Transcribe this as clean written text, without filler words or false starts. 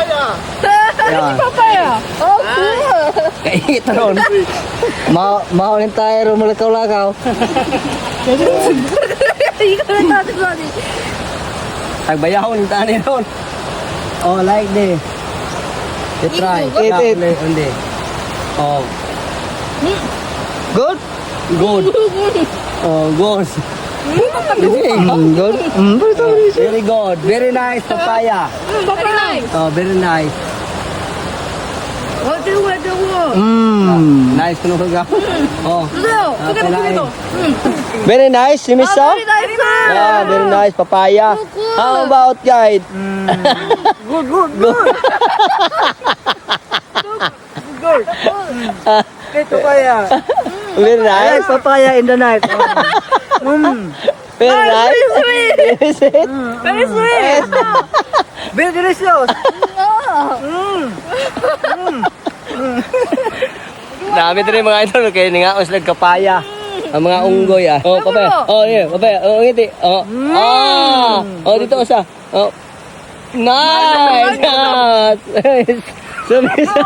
Yan. Papaya. Oh, cool. Kainit na ron. Maunin tayo ron malakaw-lakaw. Ikaw na natin lagi. Tagbayahon yung tani ron. Oh, like this. You try. Eat. Hindi. Oh. Good? Good. Oh, good. Good? Very good. Very nice papaya. Papaya. Oh, very nice. What do you? Nice kuno ka. Oh. Leo, sige mo dito. Very nice, si Miss Sam? Very nice, sir. Yeah, very nice, papaya. Good. How about guide? Ito kaya. Very nice. Papaya in the night. Very nice. Is it? Very sweet. Very delicious. Dami din mga idol, kaya ningaos nagkapaya. Ang mga unggoy ah. Oh, papaya. Oh, yeah, papaya. Oh, ngiti. Oh. Ah. Oh, dito usa. Oh. Nice. Nice. Sumisa.